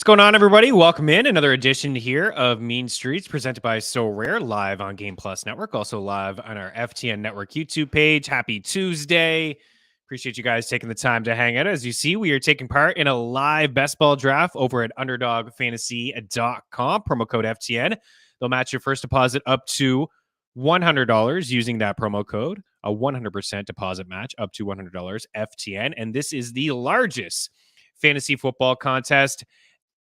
What's going on, everybody? Welcome in another edition here of Mean Streets, presented by So Rare, live on Game Plus Network, also live on our FTN Network YouTube page. Happy Tuesday. Appreciate you guys taking the time to hang out. As you see, we are taking part in a live best ball draft over at UnderdogFantasy.com. Promo code FTN. They'll match your first deposit up to $100 using that promo code. A 100% deposit match up to $100 FTN. And this is the largest fantasy football contest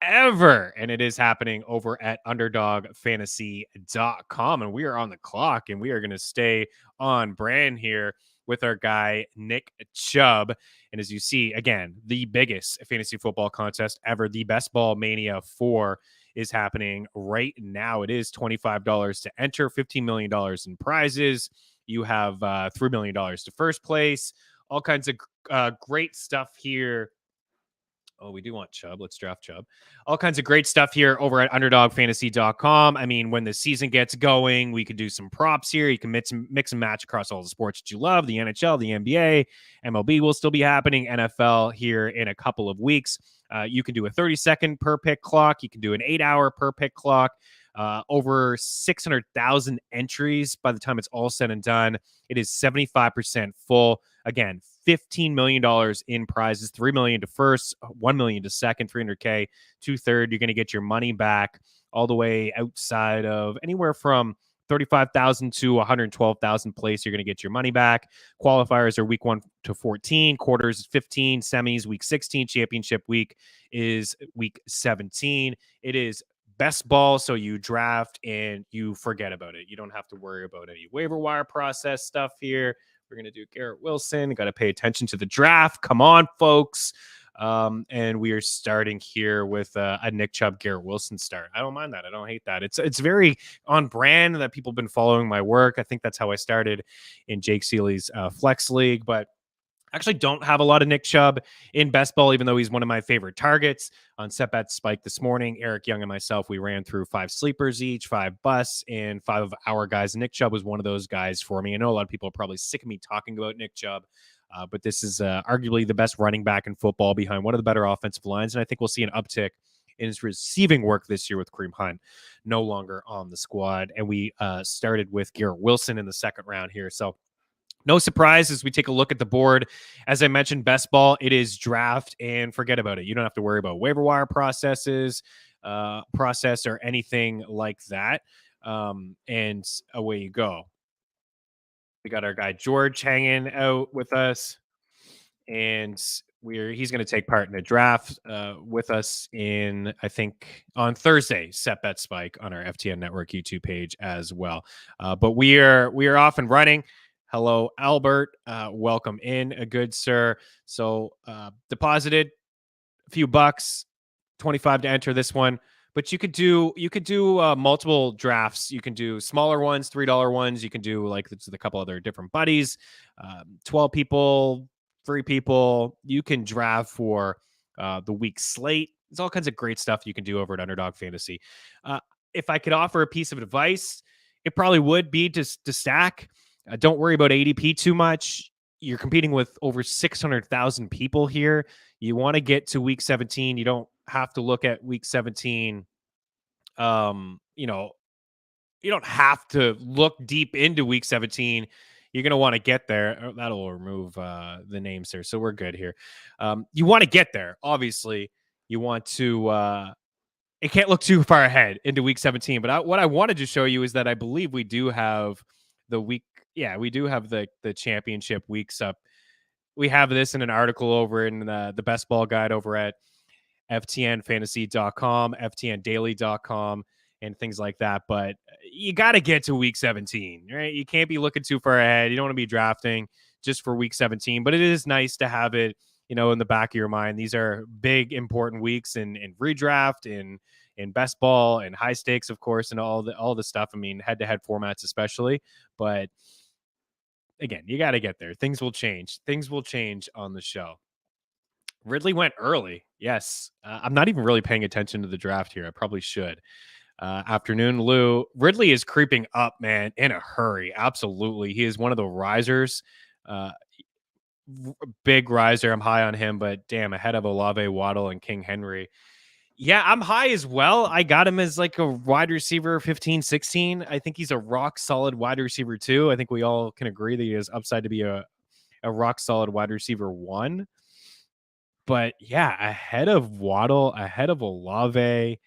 ever, and it is happening over at underdogfantasy.com, and we are on the clock, and we are going to stay on brand here with our guy Nick Chubb. And as you see, again, the biggest fantasy football contest ever, the Best Ball Mania 4 is happening right now. It is $25 to enter, $15 million in prizes. You have $3 million to first place, all kinds of great stuff here. Oh, we do want Chubb. Let's draft Chubb. All kinds of great stuff here over at underdogfantasy.com. I mean, when the season gets going, we could do some props here. You can mix and match across all the sports that you love. The NHL, the NBA, MLB will still be happening. NFL here in a couple of weeks. You can do a 30-second per pick clock. You can do an 8-hour per pick clock. Over 600,000 entries by the time it's all said and done. It is 75% full. Again, $15 million in prizes, $3 million to first, $1 million to second, $300K to third. You're going to get your money back all the way outside of anywhere from 35,000 to 112,000 place. You're going to get your money back. Qualifiers are week 1 to 14, quarters 15, semis week 16, championship week is week 17. It is best ball, so you draft and you forget about it. You don't have to worry about any waiver wire process stuff here. We're going to do Garrett Wilson. Got to pay attention to the draft. Come on, folks. And we are starting here with a Nick Chubb, Garrett Wilson start. I don't mind that. I don't hate that. It's very on brand that people have been following my work. I think that's how I started in Jake Seeley's Flex League, but actually don't have a lot of Nick Chubb in best ball, even though he's one of my favorite targets. On Set Bet Spike this morning, Eric Young and myself, we ran through 5 sleepers each, 5 busts, and 5 of our guys. Nick Chubb was one of those guys for me. I know a lot of people are probably sick of me talking about Nick Chubb, but this is arguably the best running back in football behind one of the better offensive lines, and I think we'll see an uptick in his receiving work this year with Kareem Hunt no longer on the squad. And we started with Garrett Wilson in the second round here, so no surprise as we take a look at the board. As I mentioned, best ball, it is draft and forget about it. You don't have to worry about waiver wire process or anything like that. And away you go. We got our guy George hanging out with us, and he's going to take part in a draft with us in, I think, on Thursday, Set Bet Spike on our FTN Network YouTube page as well. But we are off and running. Hello, Albert. Welcome in, a good sir. So deposited a few bucks, 25 to enter this one. But you could do multiple drafts. You can do smaller ones, $3 ones. You can do like a couple other different buddies, 12 people, 3 people. You can draft for the week slate. There's all kinds of great stuff you can do over at Underdog Fantasy. If I could offer a piece of advice, it probably would be to stack. Don't worry about ADP too much. You're competing with over 600,000 people here. You want to get to week 17. You don't have to look at week 17. You don't have to look deep into week 17. You're going to want to get there. That'll remove the names there. So we're good here. You want to get there. Obviously, you want to it can't look too far ahead into week 17. But what I wanted to show you is that I believe we do have the week. Yeah, we do have the championship weeks up. We have this in an article over in the best ball guide over at FTNfantasy.com, FTNdaily.com, and things like that. But you got to get to week 17, right? You can't be looking too far ahead. You don't want to be drafting just for week 17, but it is nice to have it, in the back of your mind. These are big, important weeks in redraft, in best ball, and high stakes, of course, and all the stuff. I mean, head-to-head formats especially, but again, you got to get there. Things will change. Things will change on the show. Ridley went early. Yes. I'm not even really paying attention to the draft here. I probably should. Afternoon, Lou. Ridley is creeping up, man, in a hurry. Absolutely. He is one of the risers. Big riser. I'm high on him, but damn, ahead of Olave, Waddle, and King Henry. Yeah, I'm high as well. I got him as like a wide receiver 15, 16. I think he's a rock solid wide receiver too. I think we all can agree that he has upside to be a rock solid wide receiver 1. But yeah, ahead of Waddle, ahead of Olave,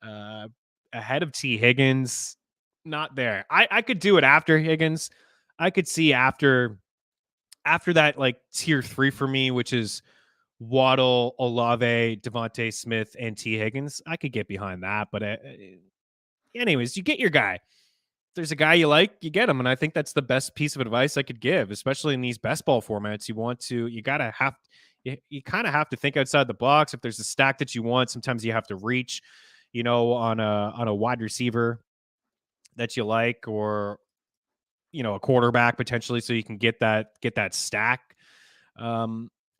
uh, ahead of T. Higgins, not there. I could do it after Higgins. I could see after that, like tier 3 for me, which is Waddle, Olave, Devontae Smith, and T. Higgins. I could get behind that. But anyways, you get your guy. If there's a guy you like, you get him. And I think that's the best piece of advice I could give, especially in these best ball formats. You kind of have to think outside the box. If there's a stack that you want, sometimes you have to reach, on a wide receiver that you like, or, a quarterback potentially, so you can get that stack.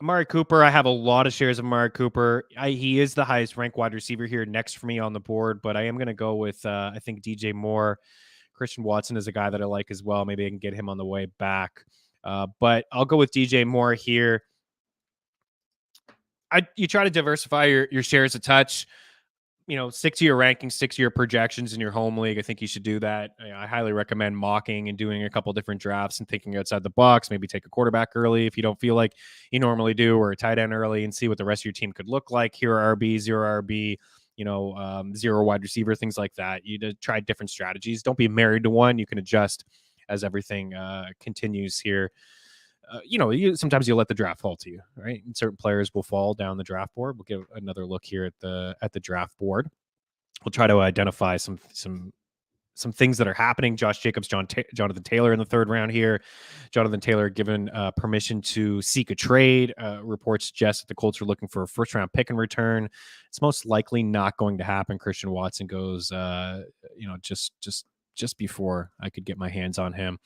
Amari Cooper, I have a lot of shares of Amari Cooper. He is the highest ranked wide receiver here next for me on the board, but I am going to go with, I think, DJ Moore. Christian Watson is a guy that I like as well. Maybe I can get him on the way back. But I'll go with DJ Moore here. You try to diversify your shares a touch. Stick to your rankings, stick to your projections in your home league. I think you should do that. I highly recommend mocking and doing a couple different drafts and thinking outside the box. Maybe take a quarterback early if you don't feel like you normally do, or a tight end early, and see what the rest of your team could look like. Hero RB, zero RB, zero wide receiver, things like that. You try different strategies. Don't be married to one. You can adjust as everything continues here. Sometimes you'll let the draft fall to you, right? And certain players will fall down the draft board. We'll give another look here at the draft board. We'll try to identify some things that are happening. Josh Jacobs, Jonathan Taylor in the 3rd round here. Jonathan Taylor given permission to seek a trade. Reports suggest that the Colts are looking for a 1st-round pick in return. It's most likely not going to happen. Christian Watson goes, just before I could get my hands on him.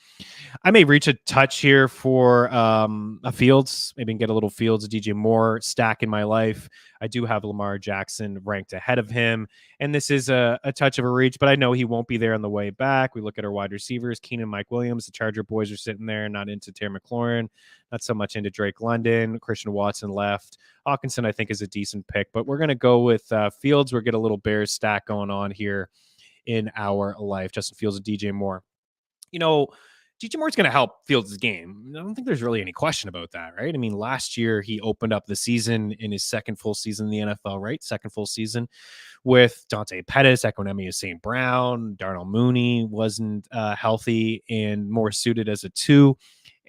I may reach a touch here for a Fields, maybe get a little Fields, DJ Moore stack in my life. I do have Lamar Jackson ranked ahead of him, and this is a touch of a reach, but I know he won't be there on the way back. We look at our wide receivers, Keenan, Mike Williams. The Charger boys are sitting there, not into Terry McLaurin, not so much into Drake London. Christian Watson left. Hawkinson, I think, is a decent pick, but we're going to go with Fields. We're get a little Bears stack going on here in our life. Justin Fields and DJ Moore. DJ Moore's going to help Fields' game. I don't think there's really any question about that, right? I mean, last year he opened up the season in his 2nd full season in the NFL, right? 2nd full season with Dante Pettis, Equinemius St. Brown, Darnell Mooney wasn't healthy and more suited as a 2.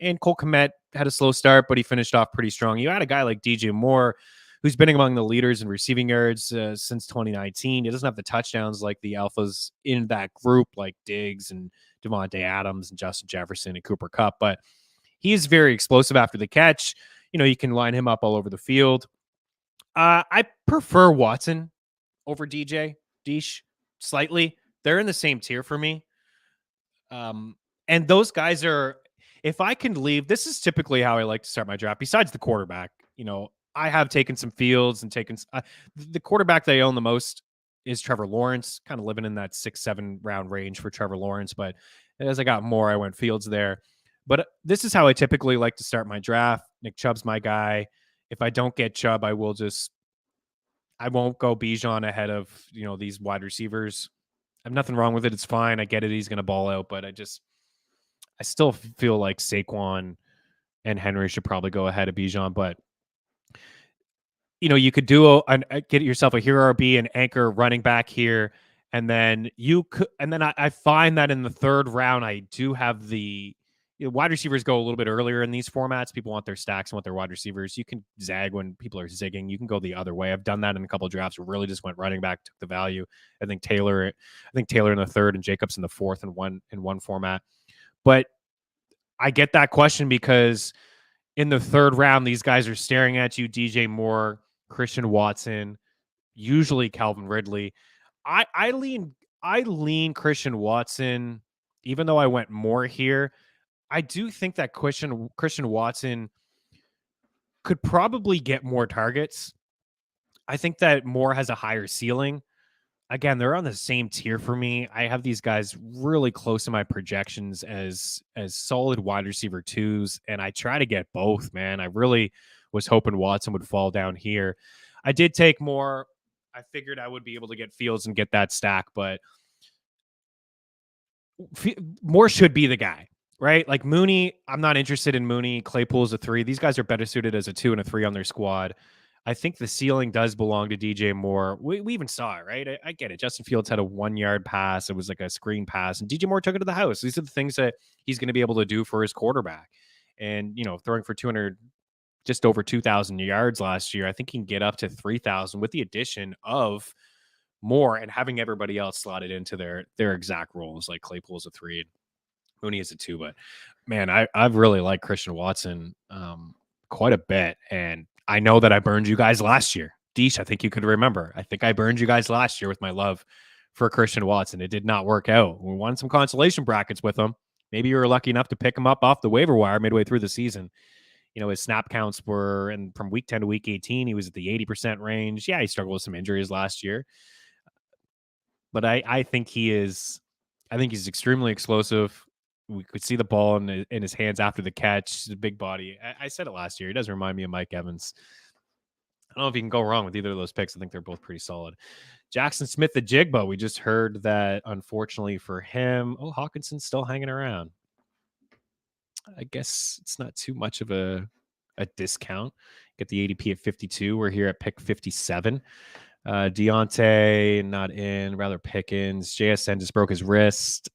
And Cole Kmet had a slow start, but he finished off pretty strong. You had a guy like DJ Moore, who's been among the leaders in receiving yards since 2019. He doesn't have the touchdowns like the alphas in that group, like Diggs and Devontae Adams and Justin Jefferson and Cooper Kupp, but he is very explosive after the catch. You can line him up all over the field. I prefer Watson over Deesh slightly. They're in the same tier for me. And those guys are, if I can leave, this is typically how I like to start my draft. Besides the quarterback, I have taken some Fields and taken the quarterback that I own the most is Trevor Lawrence, kind of living in that 6-7 round range for Trevor Lawrence. But as I got more, I went Fields there. But this is how I typically like to start my draft. Nick Chubb's my guy. If I don't get Chubb, I won't go Bijan ahead of, these wide receivers. I have nothing wrong with it. It's fine. I get it. He's going to ball out, but I still feel like Saquon and Henry should probably go ahead of Bijan. But you could do get yourself a hero RB and anchor running back here. And then I find that in the 3rd round, I do have the wide receivers go a little bit earlier in these formats. People want their stacks and want their wide receivers. You can zag when people are zigging. You can go the other way. I've done that in a couple of drafts. Really just went running back, took the value. I think Taylor in the 3rd and Jacobs in the 4th in one format. But I get that question because in the 3rd round, these guys are staring at you. DJ Moore, Christian Watson, usually Calvin Ridley. I lean Christian Watson, even though I went more here. I do think that Christian Watson could probably get more targets. I think that Moore has a higher ceiling. Again, they're on the same tier for me. I have these guys really close to my projections as solid wide receiver 2s, and I try to get both, man. I really was hoping Watson would fall down here. I did take more I figured I would be able to get Fields and get that stack, but Moore should be the guy, right? Like Mooney, I'm not interested in Mooney. Claypool's a 3. These guys are better suited as a 2 and a 3 on their squad. I think the ceiling does belong to DJ Moore. We even saw it, right? I get it. Justin Fields had a 1-yard pass. It was like a screen pass, and DJ Moore took it to the house. These are the things that he's going to be able to do for his quarterback. And, throwing for 200, just over 2,000 yards last year, I think he can get up to 3,000 with the addition of Moore and having everybody else slotted into their exact roles. Like Claypool's a 3, Mooney is a 2. But man, I've really liked Christian Watson quite a bit, and I know that I burned you guys last year. Deesh, I think you could remember. I think I burned you guys last year with my love for Christian Watson. It did not work out. We won some consolation brackets with him. Maybe you were lucky enough to pick him up off the waiver wire midway through the season. His snap counts were, and from week 10 to week 18, he was at the 80% range. Yeah, he struggled with some injuries last year. But I think he's extremely explosive. We could see the ball in his hands after the catch. The big body. I said it last year. He does remind me of Mike Evans. I don't know if you can go wrong with either of those picks. I think they're both pretty solid. Jackson Smith, the Jigba. We just heard that, unfortunately for him, Hawkinson's still hanging around. I guess it's not too much of a discount. Get the ADP at 52. We're here at pick 57. Deontay not in, rather Pickens. JSN just broke his wrist,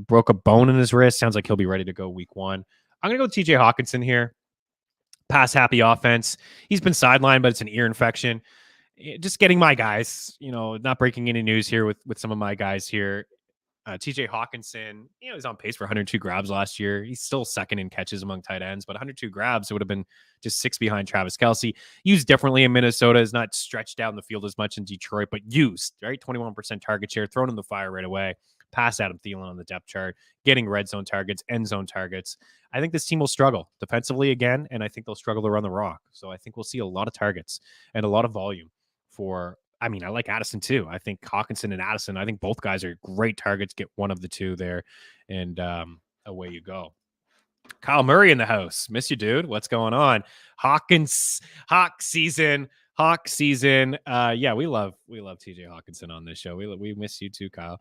broke a bone in his wrist. Sounds like he'll be ready to go week 1. I'm going to go TJ Hawkinson here. Pass happy offense. He's been sidelined, but it's an ear infection. Just getting my guys, not breaking any news here with some of my guys here. TJ Hawkinson, he's on pace for 102 grabs last year. He's still second in catches among tight ends, but 102 grabs, it would have been just 6 behind Travis Kelce. Used differently in Minnesota, is not stretched down the field as much in Detroit, but used, right? 21% target share, thrown in the fire right away. Pass Adam Thielen on the depth chart, getting red zone targets, end zone targets. I think this team will struggle defensively again, and I think they'll struggle to run the rock. So I think we'll see a lot of targets and a lot of volume for. I like Addison too. I think Hawkinson and Addison, I think both guys are great targets. Get one of the two there, and away you go. Kyle Murray in the house. Miss you, dude. What's going on? Hawk season. Yeah, we love TJ Hawkinson on this show. We miss you too, Kyle.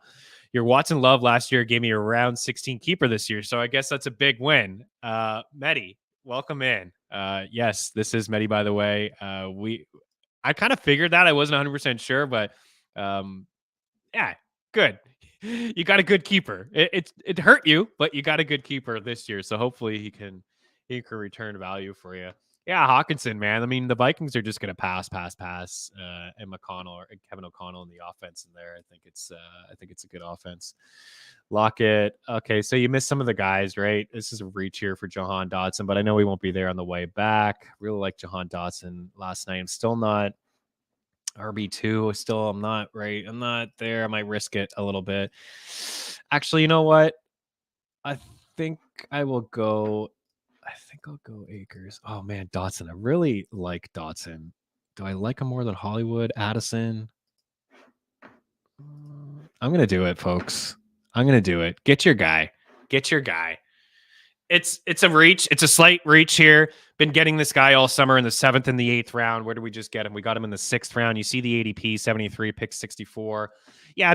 Your Watson love last year gave me a round 16 keeper this year, so I guess that's a big win. Medi, welcome in. Yes, this is Medi, by the way. I kind of figured that. I wasn't 100% sure, but yeah, good. You got a good keeper. It hurt you, but you got a good keeper this year. So hopefully he can return value for you. Yeah, Hawkinson, man. The Vikings are just going to pass, and McConnell or Kevin O'Connell in the offense in there. I think it's a good offense. Lockett. Okay, so you missed some of the guys, right? This is a reach here for Jahan Dotson, but I know he won't be there on the way back. Really like Jahan Dotson last night. I'm still not RB2. I'm not right. I'm not there. I might risk it a little bit. Actually, you know what? I think I'll go Akers. Oh man, Dotson. I really like Dotson. Do I like him more than Hollywood? Addison? I'm going to do it, folks. I'm going to do it. Get your guy. It's a reach. It's a slight reach here. Been getting this guy all summer in the 7th and the 8th round. Where did we just get him? We got him in the 6th round. You see the ADP 73, pick 64. Yeah,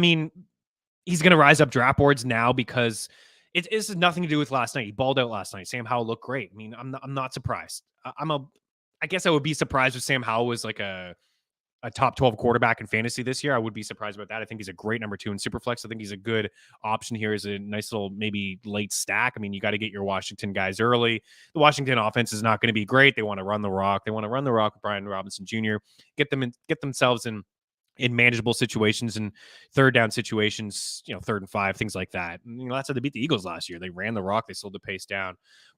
he's going to rise up draft boards now because it has nothing to do with last night. He balled out last night. Sam Howell looked great. I'm not surprised. I guess I would be surprised if Sam Howell was like a top 12 quarterback in fantasy this year. I would be surprised about that. I think he's a great number 2 in Superflex. I think he's a good option here as a nice little maybe late stack. You got to get your Washington guys early. The Washington offense is not going to be great. They want to run the rock. They want to run the rock with Brian Robinson Jr. Get themselves in manageable situations and third down situations, 3rd and 5, things like that. And, that's how they beat the Eagles last year. They ran the rock. They slowed the pace down.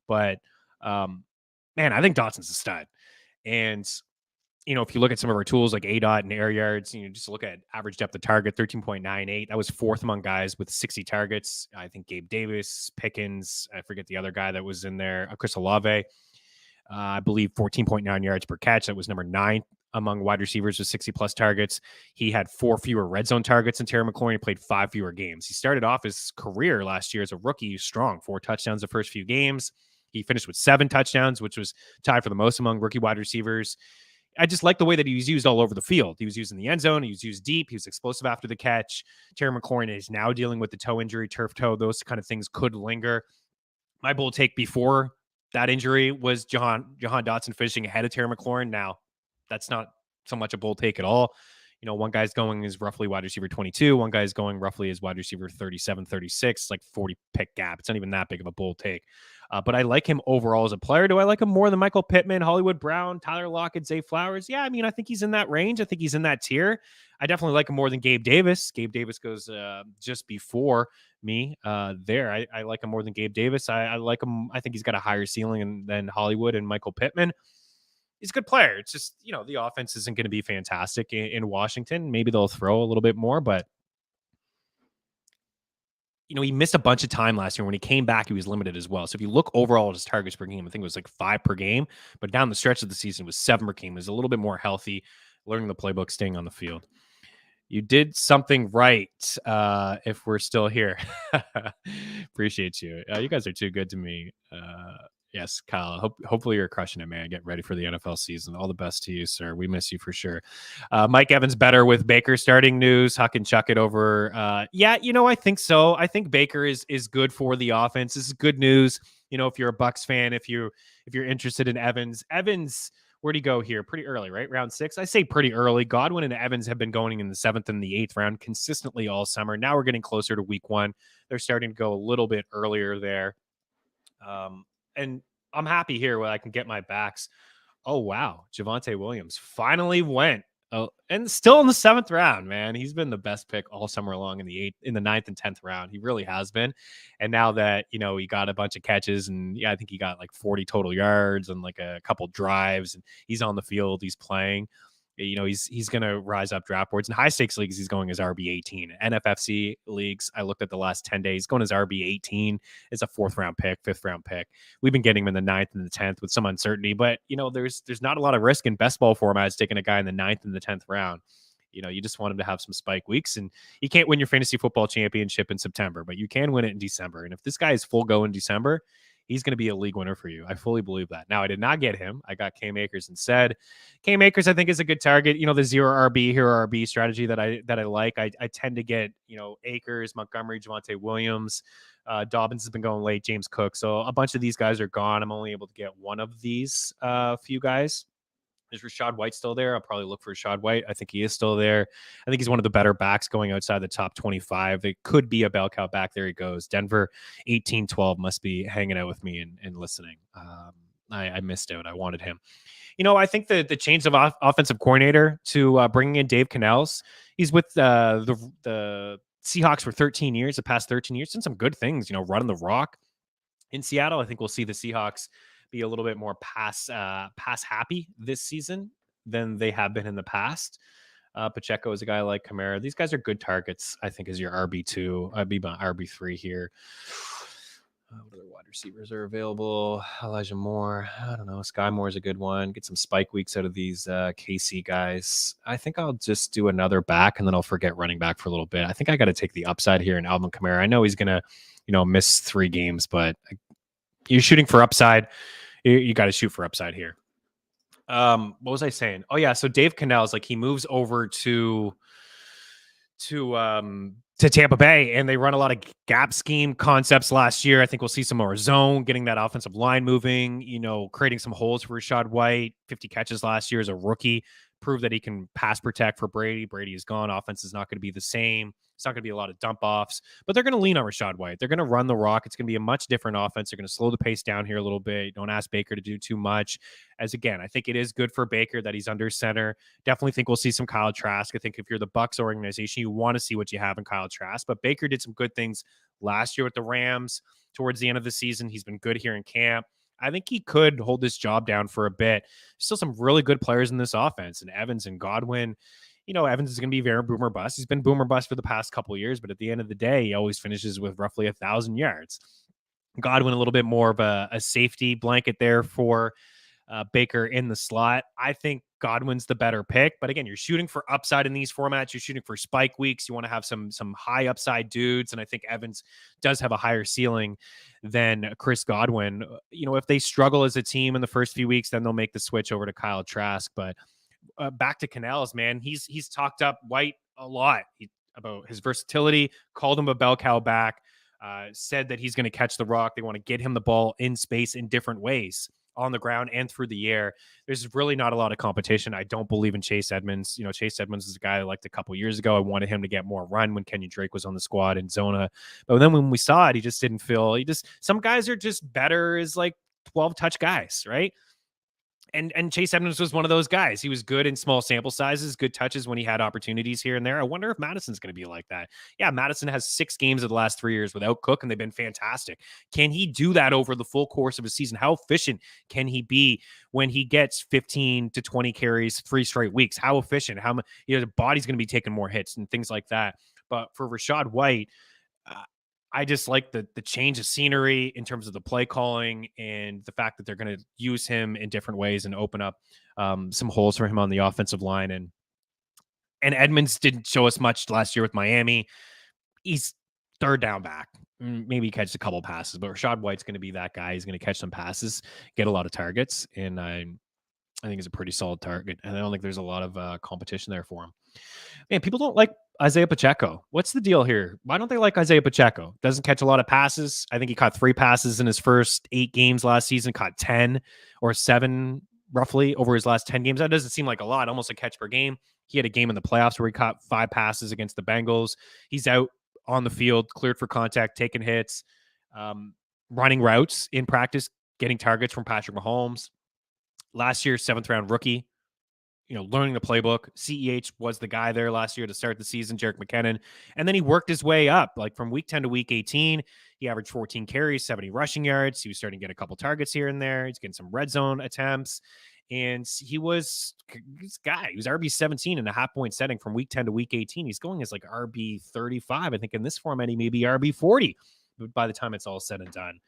But man, I think Dotson's a stud. And if you look at some of our tools like ADOT and air yards, just look at average depth of target, 13.98. That was 4th among guys with 60 targets. I think Gabe Davis, Pickens, I forget the other guy that was in there, Chris Olave, I believe 14.9 yards per catch. That was number 9 among wide receivers with 60-plus targets. He had 4 fewer red zone targets than Terry McLaurin. He played 5 fewer games. He started off his career last year as a rookie strong, 4 touchdowns the first few games. He finished with 7 touchdowns, which was tied for the most among rookie wide receivers. I just like the way that he was used all over the field. He was used in the end zone. He was used deep. He was explosive after the catch. Terry McLaurin is now dealing with the toe injury, turf toe. Those kind of things could linger. My bold take before that injury was Jahan Dotson finishing ahead of Terry McLaurin. Now, that's not so much a bold take at all. One guy's going is roughly wide receiver 22. One guy's going roughly as wide receiver 37, 36, like 40 pick gap. It's not even that big of a bold take. But I like him overall as a player. Do I like him more than Michael Pittman, Hollywood Brown, Tyler Lockett, Zay Flowers? Yeah, I mean, I think he's in that range. I think he's in that tier. I definitely like him more than Gabe Davis. Gabe Davis goes just before me there. I like him more than Gabe Davis. I like him. I think he's got a higher ceiling than Hollywood and Michael Pittman. He's a good player. It's just, the offense isn't going to be fantastic in Washington. Maybe they'll throw a little bit more, but he missed a bunch of time last year. When he came back, he was limited as well. So if you look overall at his targets per game, I think it was like 5 per game, but down the stretch of the season it was 7 per game. It was a little bit more healthy, learning the playbook, staying on the field. You did something right. If we're still here, appreciate you. You guys are too good to me. Yes, Kyle. Hopefully you're crushing it, man. Get ready for the NFL season. All the best to you, sir. We miss you for sure. Mike Evans better with Baker starting news. Huck and chuck it over. Yeah, I think so. I think Baker is good for the offense. This is good news. If you're a Bucs fan, if you're interested in Evans, where'd he go here? Pretty early, right? Round 6. I say pretty early. Godwin and Evans have been going in the 7th and the 8th round consistently all summer. Now we're getting closer to week 1. They're starting to go a little bit earlier there. And I'm happy here where I can get my backs. Oh, wow. Javonte Williams finally went. Oh, and still in the 7th round, man. He's been the best pick all summer long in the 9th and 10th round. He really has been. And now that, he got a bunch of catches and I think he got like 40 total yards and like a couple drives and he's on the field, he's playing. He's going to rise up draft boards. In high stakes leagues, he's going as RB18. NFFC leagues, I looked at the last 10 days, going as RB18 is a 4th round pick, 5th round pick. We've been getting him in the 9th and the 10th with some uncertainty, but there's not a lot of risk in best ball formats taking a guy in the 9th and the 10th round. You just want him to have some spike weeks, and you can't win your fantasy football championship in September, but you can win it in December. And if this guy is full go in December, he's going to be a league winner for you. I fully believe that. Now, I did not get him. I got Cam Akers instead. Cam Akers, I think, is a good target. The 0 RB, hero RB strategy that I like. I tend to get, Akers, Montgomery, Javonte Williams. Dobbins has been going late, James Cook. So a bunch of these guys are gone. I'm only able to get one of these few guys. Is Rachaad White still there? I'll probably look for Rachaad White. I think he is still there. I think he's one of the better backs going outside the top 25. It could be a bell cow back. There he goes. Denver 18-12 must be hanging out with me and listening. I missed out. I wanted him. I think the change of offensive coordinator to bringing in Dave Canales. He's with the Seahawks for 13 years, the past 13 years. Done some good things, running the rock in Seattle. I think we'll see the Seahawks be a little bit more pass happy this season than they have been in the past. Pacheco is a guy like Kamara. These guys are good targets, I think, as your RB2. I'd be my RB3 here. What other wide receivers are available? Elijah Moore. I don't know. Sky Moore is a good one. Get some spike weeks out of these KC guys. I think I'll just do another back, and then I'll forget running back for a little bit. I think I got to take the upside here in Alvin Kamara. I know he's going to, miss 3 games, but you're shooting for upside. You got to shoot for upside here. What was I saying? Oh yeah. So Dave Canales, he moves over to Tampa Bay, and they run a lot of gap scheme concepts last year. I think we'll see some more zone, getting that offensive line moving, creating some holes for Rachaad White. 50 catches last year as a rookie. Proved that he can pass protect for Brady. Brady is gone. Offense is not going to be the same. It's not going to be a lot of dump offs, but they're going to lean on Rachaad White. They're going to run the rock. It's going to be a much different offense. They're going to slow the pace down here a little bit. Don't ask Baker to do too much. As again, I think it is good for Baker that he's under center. Definitely think we'll see some Kyle Trask. I think if you're the Bucs organization, you want to see what you have in Kyle Trask, but Baker did some good things last year with the Rams towards the end of the season. He's been good here in camp. I think he could hold this job down for a bit. Still some really good players in this offense, and Evans and Godwin. Evans is going to be very boomer bust. He's been boomer bust for the past couple of years, but at the end of the day, he always finishes with roughly 1,000 yards. Godwin, a little bit more of a safety blanket there for Baker in the slot. I think Godwin's the better pick, but again, you're shooting for upside in these formats. You're shooting for spike weeks. You want to have some high upside dudes, and I think Evans does have a higher ceiling than Chris Godwin. If they struggle as a team in the first few weeks, then they'll make the switch over to Kyle Trask, but back to Canals, man. He's talked up White a lot about his versatility, called him a bell cow back, said that he's going to catch the rock. They want to get him the ball in space in different ways, on the ground and through the air. There's really not a lot of competition. I don't believe in Chase Edmonds. Chase Edmonds is a guy I liked a couple years ago. I wanted him to get more run when Kenyon Drake was on the squad in Zona. But then when we saw it, he just didn't feel, some guys are just better as like 12 touch guys, right? And Chase Edmonds was one of those guys. He was good in small sample sizes, good touches when he had opportunities here and there. I wonder if Madison's going to be like that. Yeah, Madison has 6 games of the last 3 years without Cook, and they've been fantastic. Can he do that over the full course of a season? How efficient can he be when he gets 15 to 20 carries 3 straight weeks? How efficient? How much? The body's going to be taking more hits and things like that. But for Rachaad White, I just like the change of scenery in terms of the play calling and the fact that they're going to use him in different ways and open up some holes for him on the offensive line. And Edmonds didn't show us much last year with Miami. He's third down back. Maybe he catches a couple passes, but Rachaad White's going to be that guy. He's going to catch some passes, get a lot of targets, and I think he's a pretty solid target. And I don't think there's a lot of competition there for him. Man, people don't like Isaiah Pacheco. What's the deal here? Why don't they like Isaiah Pacheco? Doesn't catch a lot of passes. I think he caught 3 passes in his first 8 games last season, caught 10 or 7 roughly over his last 10 games. That doesn't seem like a lot, almost a catch per game. He had a game in the playoffs where he caught 5 passes against the Bengals. He's out on the field, cleared for contact, taking hits, running routes in practice, getting targets from Patrick Mahomes. Last year, 7th round rookie. Learning the playbook. CEH was the guy there last year to start the season, Jerick McKinnon. And then he worked his way up, like from week 10 to week 18. He averaged 14 carries, 70 rushing yards. He was starting to get a couple targets here and there. He's getting some red zone attempts. And he was this guy. He was RB 17 in a half-point setting from week 10 to week 18. He's going as like RB 35. I think in this format, he may be RB 40 by the time it's all said and done.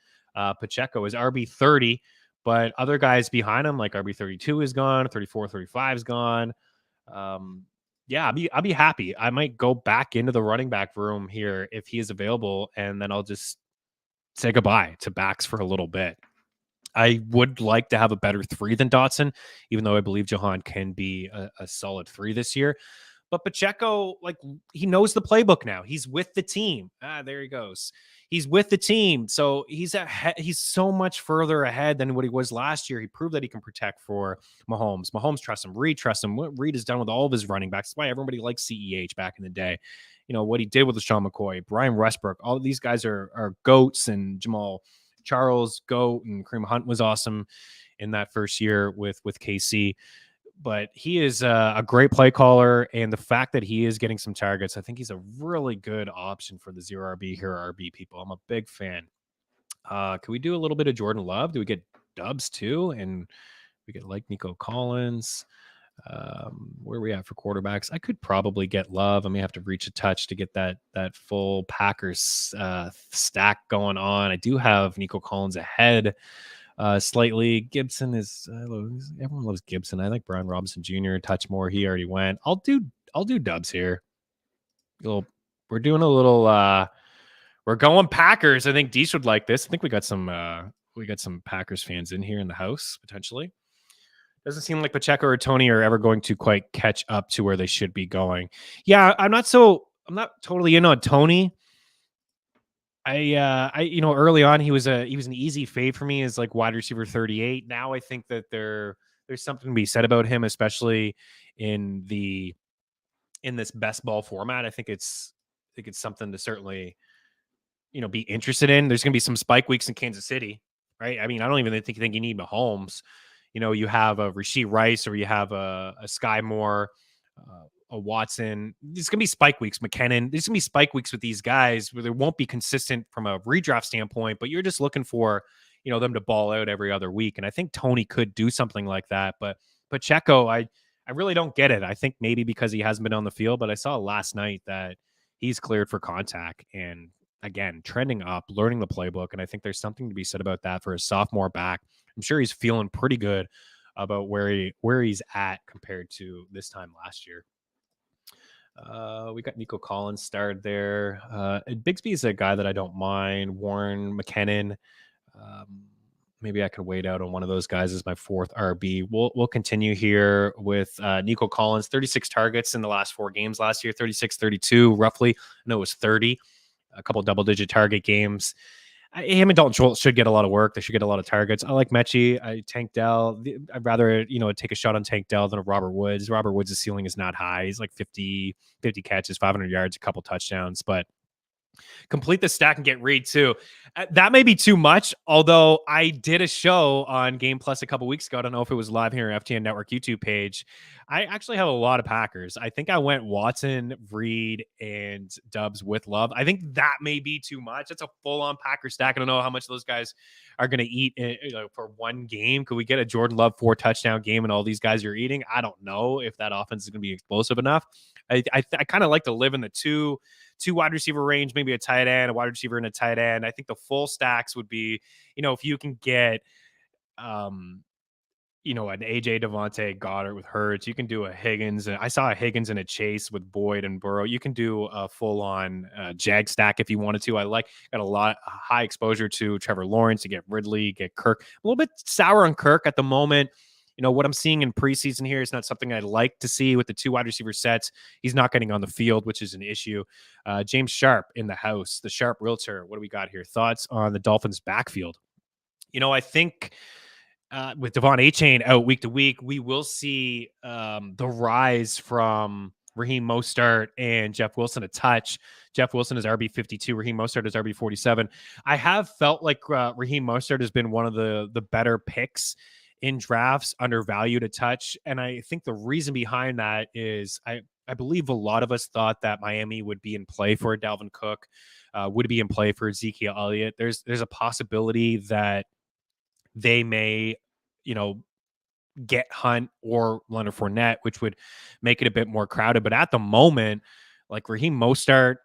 Pacheco is RB 30. But other guys behind him, like RB 32 is gone, 34, 35 is gone. Yeah, I'll be happy. I might go back into the running back room here if he is available, and then I'll just say goodbye to backs for a little bit. I would like to have a better 3 than Dotson, even though I believe Jahan can be a solid 3 this year. But Pacheco, like, he knows the playbook now. He's with the team. There he goes. He's with the team. So he's so much further ahead than what he was last year. He proved that he can protect for Mahomes. Mahomes trusts him. Reed trusts him. What Reed has done with all of his running backs. That's why everybody likes CEH back in the day. What he did with LeSean McCoy, Brian Westbrook, all of these guys are GOATs, and Jamal Charles, GOAT, and Kareem Hunt was awesome in that first year with KC. But he is a great play caller, and the fact that he is getting some targets, I think he's a really good option for the 0 RB hero RB people. I'm a big fan. Can we do a little bit of Jordan Love? Do we get dubs too? And we get like Nico Collins. Where are we at for quarterbacks? I could probably get Love. I may have to reach a touch to get that full Packers stack going on. I do have Nico Collins ahead. Slightly. Gibson is everyone loves Gibson. I like Brian Robinson Jr. touch more. He already went. I'll do dubs here. We're doing a little we're going Packers. I think Deesh would like this. I think we got some Packers fans in here in the house potentially. Doesn't seem like Pacheco or Tony are ever going to quite catch up to where they should be going. Yeah, I'm not totally in on Tony. I early on he was an easy fade for me as like wide receiver 38. Now I think that there's something to be said about him, especially in this best ball format. I think it's something to certainly be interested in. There's going to be some spike weeks in Kansas City, right? I mean, I don't even think you need Mahomes. You have a Rashee Rice, or you have a Sky Moore, a Watson. There's going to be spike weeks, McKinnon. There's going to be spike weeks with these guys where they won't be consistent from a redraft standpoint, but you're just looking for, them to ball out every other week. And I think Tony could do something like that. But Pacheco, I really don't get it. I think maybe because he hasn't been on the field, but I saw last night that he's cleared for contact and again, trending up, learning the playbook. And I think there's something to be said about that for a sophomore back. I'm sure he's feeling pretty good about where he's at compared to this time last year. We got Nico Collins starred there. Bigsby is a guy that I don't mind. Warren McKinnon. maybe I could wait out on one of those guys as my fourth RB. We'll continue here with Nico Collins, 36 targets in the last 4 games last year, 36, 32 roughly. I know it was 30, a couple double-digit target games. Him and Dalton Schultz should get a lot of work. They should get a lot of targets. I like Mechie. Tank Dell. I'd rather, take a shot on Tank Dell than a Robert Woods. Robert Woods' ceiling is not high. He's like 50 catches, 500 yards, a couple touchdowns, but complete the stack and get Reed too. That may be too much, although I did a show on Game Plus a couple weeks ago. I don't know if it was live here on FTN Network YouTube page. I actually have a lot of Packers. I think I went Watson, Reed, and Dubs with Love. I think that may be too much. It's a full-on Packer stack. I don't know how much those guys are going to eat for one game. Could we get a Jordan Love 4 touchdown game and all these guys you're eating? I don't know if that offense is going to be explosive enough. I kind of like to live in the two wide receiver range, maybe a tight end, a wide receiver, and a tight end. I think the full stacks would be, if you can get, an AJ Devontae Goddard with Hurts. You can do a Higgins. And I saw a Higgins and a Chase with Boyd and Burrow. You can do a full-on Jag stack if you wanted to. Got a lot high exposure to Trevor Lawrence, to get Ridley, get Kirk. A little bit sour on Kirk at the moment. What I'm seeing in preseason here is not something I'd like to see with the 2 wide receiver sets. He's not getting on the field, which is an issue. James Sharp in the house, the Sharp Realtor. What do we got here? Thoughts on the Dolphins backfield? I think with Devon Achane out week to week, we will see the rise from Raheem Mostert and Jeff Wilson a touch. Jeff Wilson is RB52. Raheem Mostert is RB47. I have felt like Raheem Mostert has been one of the better picks in drafts, undervalued a touch. And I think the reason behind that is I believe a lot of us thought that Miami would be in play for Dalvin Cook, would be in play for Ezekiel Elliott. There's a possibility that they may, get Hunt or Leonard Fournette, which would make it a bit more crowded. But at the moment, like Raheem Mostert,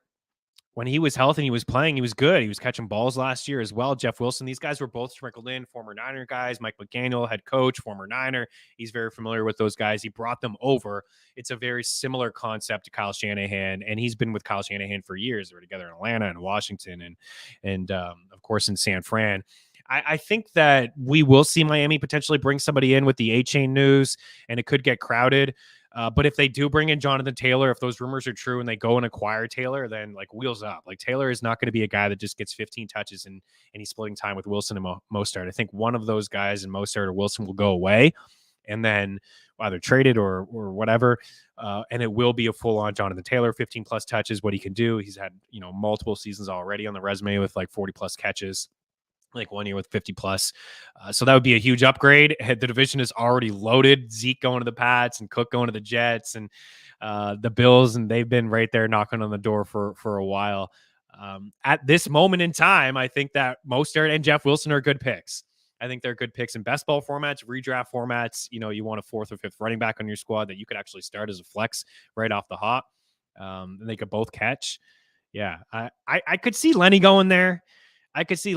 when he was healthy and he was playing, he was good. He was catching balls last year as well. Jeff Wilson, these guys were both sprinkled in, former Niner guys. Mike McDaniel, head coach, former Niner. He's very familiar with those guys. He brought them over. It's a very similar concept to Kyle Shanahan, and he's been with Kyle Shanahan for years. They were together in Atlanta and Washington and of course in San Fran. I think that we will see Miami potentially bring somebody in with the A-Chain news, and it could get crowded. But if they do bring in Jonathan Taylor, if those rumors are true and they go and acquire Taylor, then wheels up. Taylor is not going to be a guy that just gets 15 touches and he's splitting time with Wilson and Mostert. I think one of those guys in Mostert or Wilson will go away and then either traded or whatever. And it will be a full-on Jonathan Taylor, 15 plus touches, what he can do. He's had, multiple seasons already on the resume with 40 plus catches. 1 year with 50 plus. So that would be a huge upgrade. The division is already loaded. Zeke going to the Pats and Cook going to the Jets and the Bills, and they've been right there knocking on the door for a while. At this moment in time, I think that Mostert and Jeff Wilson are good picks. I think they're good picks in best ball formats, redraft formats. You want a 4th or 5th running back on your squad that you could actually start as a flex right off the hop. And they could both catch. Yeah, I could see Lenny going there. I could see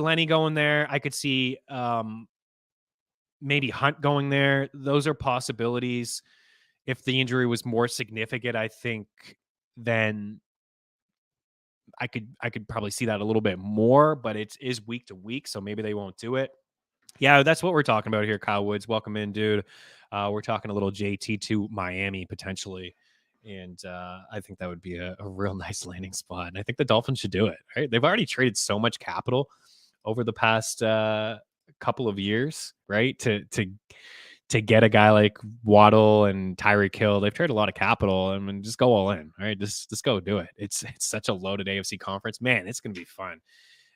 maybe Hunt going there. Those are possibilities. If the injury was more significant, I think then I could probably see that a little bit more, but it is week to week, so maybe they won't do it. Yeah, that's what we're talking about here, Kyle Woods. Welcome in, dude. We're talking a little JT to Miami potentially. And I think that would be a real nice landing spot. And I think the Dolphins should do it, right? They've already traded so much capital over the past couple of years, right? To get a guy like Waddle and Tyreek Hill. They've traded a lot of capital. I mean, just go all in, right? Just go do it. It's such a loaded AFC conference. Man, it's going to be fun.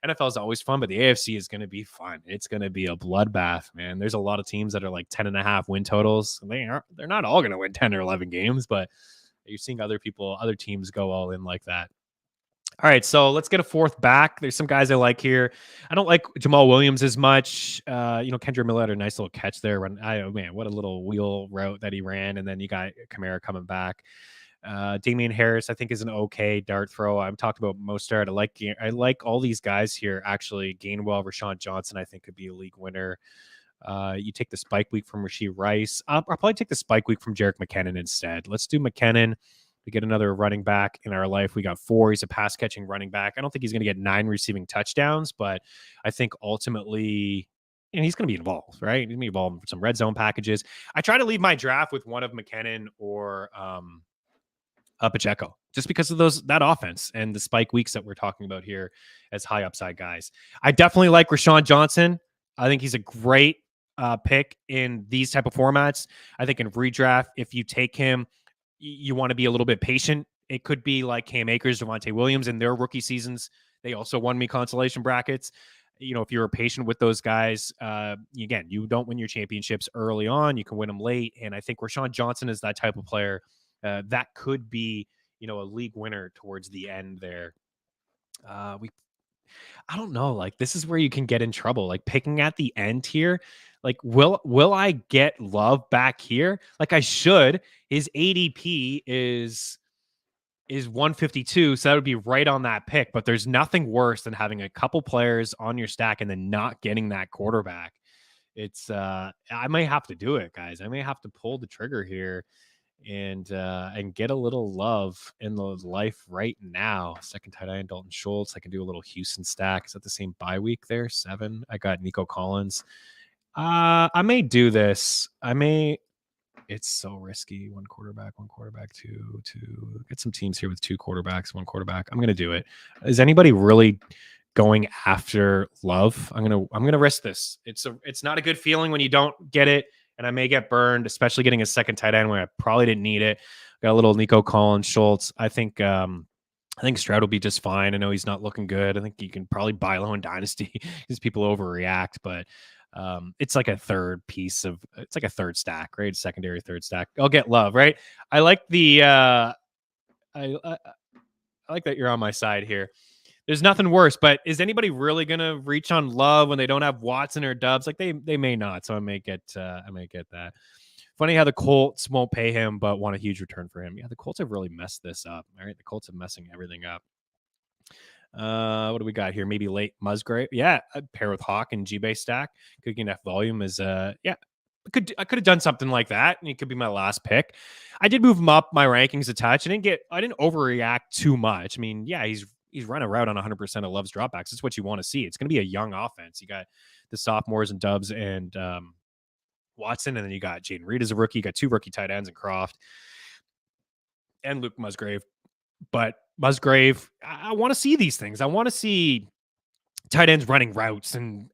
NFL is always fun, but the AFC is going to be fun. It's going to be a bloodbath, man. There's a lot of teams that are 10.5 win totals. They're not all going to win 10 or 11 games, but you're seeing other teams go all in like that. All right, so let's get a fourth back. There's some guys I like here. I don't like Jamal Williams as much. Kendra Miller had a nice little catch there. What a little wheel route that he ran. And then you got Kamara coming back. Damian Harris, I think, is an okay dart throw. I've talked about Mostert. I like all these guys here, actually. Gainwell, Rashawn Johnson, I think, could be a league winner. You take the spike week from Rashee Rice. I'll probably take the spike week from Jerick McKinnon instead. Let's do McKinnon. We get another running back in our life. We got 4. He's a pass catching running back. I don't think he's going to get 9 receiving touchdowns, but I think ultimately, and he's going to be involved, right? He's going to be involved in some red zone packages. I try to leave my draft with one of McKinnon or Pacheco, just because of that offense and the spike weeks that we're talking about here as high upside guys. I definitely like Rashawn Johnson. I think he's a great pick in these type of formats. I think in redraft, if you take him, you want to be a little bit patient. It could be like Cam Akers, Javonte Williams in their rookie seasons. They also won me consolation brackets. If you're patient with those guys, again, you don't win your championships early on. You can win them late. And I think Rashawn Johnson is that type of player that could be, a league winner towards the end there. I don't know. Like, this is where you can get in trouble. Like, picking at the end here. Like, will I get Love back here? Like, I should. His ADP is 152, so that would be right on that pick. But there's nothing worse than having a couple players on your stack and then not getting that quarterback. It's I may have to do it, guys. I may have to pull the trigger here and get a little love in the life right now. Second tight end, Dalton Schultz. I can do a little Houston stack. Is that the same bye week there? 7. I got Nico Collins. I may do this. It's so risky. One quarterback, two. Get some teams here with 2 quarterbacks, 1 quarterback. I'm gonna do it. Is anybody really going after Love? I'm gonna risk this. It's not a good feeling when you don't get it, and I may get burned, especially getting a second tight end where I probably didn't need it. Got a little Nico Collins, Schultz. I think Stroud will be just fine. I know he's not looking good. I think you can probably buy low in Dynasty because people overreact, but it's like a third stack, right? Secondary third stack. I'll get Love, right? I like the I like that you're on my side here. There's nothing worse, but is anybody really gonna reach on Love when they don't have Watson or Dubs? Like they may not, so I may get that. Funny how the Colts won't pay him, but want a huge return for him. Yeah, the Colts have really messed this up. All right, the Colts are messing everything up. What do we got here? Maybe late Musgrave. Yeah, a pair with Hawk and G-Bay stack. Could get enough volume is I could have done something like that, and it could be my last pick. I did move him up my rankings a touch. I didn't overreact too much. I mean, yeah, he's run a route on 100% of Love's dropbacks. It's what you want to see. It's going to be a young offense. You got the sophomores and Dubs and Watson, and then you got Jaden Reed as a rookie. You got 2 rookie tight ends in Croft and Luke Musgrave. But Musgrave, I want to see these things. I want to see tight ends running routes and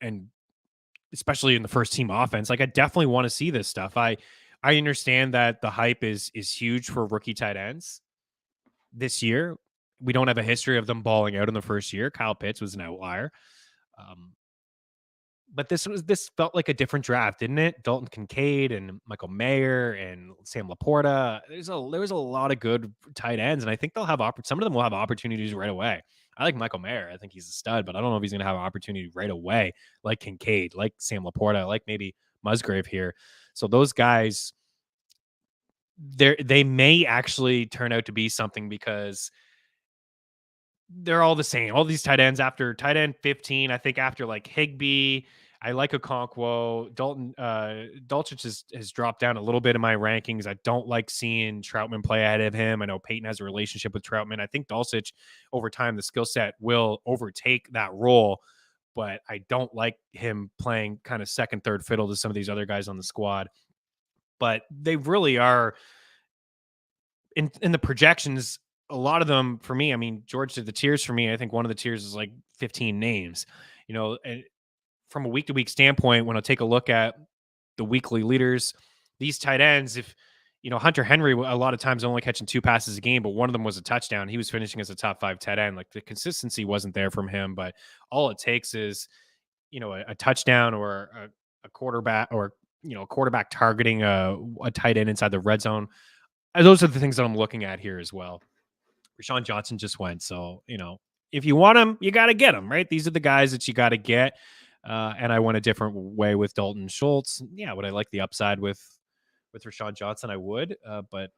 especially in the first team offense. Like I definitely want to see this stuff. I understand that the hype is huge for rookie tight ends this year. We don't have a history of them balling out in the first year. Kyle Pitts was an outlier. But this felt like a different draft, didn't it? Dalton Kincaid and Michael Mayer and Sam Laporta. There was a lot of good tight ends, and I think they'll have some of them will have opportunities right away. I like Michael Mayer. I think he's a stud, but I don't know if he's going to have an opportunity right away, like Kincaid, like Sam Laporta, like maybe Musgrave here. So those guys, they may actually turn out to be something because they're all the same. All these tight ends after tight end 15, I think after like Higbee, I like Okonkwo. Dalton Dulcich has dropped down a little bit in my rankings. I don't like seeing Troutman play ahead of him. I know Peyton has a relationship with Troutman. I think Dulcich over time, the skill set will overtake that role, but I don't like him playing kind of second, third fiddle to some of these other guys on the squad. But they really are in the projections. A lot of them for me, I mean, George did the tiers for me. I think one of the tiers is like 15 names, and from a week to week standpoint, when I take a look at the weekly leaders, these tight ends, if, Hunter Henry, a lot of times only catching 2 passes a game, but one of them was a touchdown. He was finishing as a top 5 tight end. Like the consistency wasn't there from him, but all it takes is, a touchdown or a quarterback or, a quarterback targeting a tight end inside the red zone. Those are the things that I'm looking at here as well. Rashawn Johnson just went. So, if you want him, you got to get him, right? These are the guys that you got to get. And I went a different way with Dalton Schultz. Yeah, would I like the upside with Rashawn Johnson? I would. But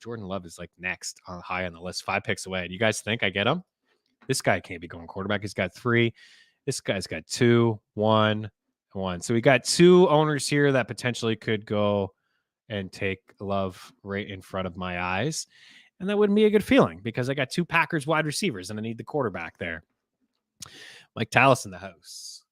Jordan Love is like next high on the list, 5 picks away. Do you guys think I get him? This guy can't be going quarterback. He's got 3. This guy's got 2, 1, 1. So we got 2 owners here that potentially could go and take Love right in front of my eyes. And that wouldn't be a good feeling because I got 2 Packers wide receivers and I need the quarterback there. Mike Tallis in the house.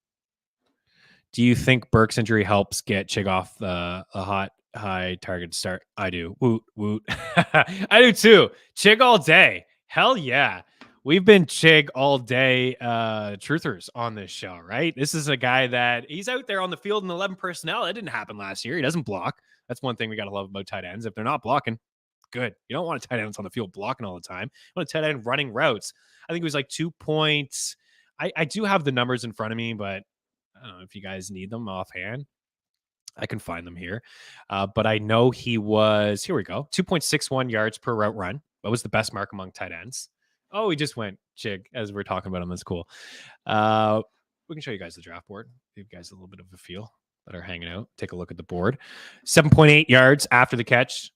Do you think Burke's injury helps get Chig off a hot high target start? I do. Woot woot. I do too. Chig all day. Hell yeah. We've been Chig all day truthers on this show, right? This is a guy that he's out there on the field in 11 personnel. That didn't happen last year. He doesn't block. That's one thing we got to love about tight ends. If they're not blocking, good. You don't want a tight end that's on the field blocking all the time. You want a tight end running routes. I think it was like 2 points. I do have the numbers in front of me, but I don't know if you guys need them offhand. I can find them here. But I know he was, here we go, 2.61 yards per route run. That was the best mark among tight ends. Oh, he just went Chig as we're talking about him. That's cool. We can show you guys the draft board. Give you guys a little bit of a feel that are hanging out. Take a look at the board. 7.8 yards after the catch.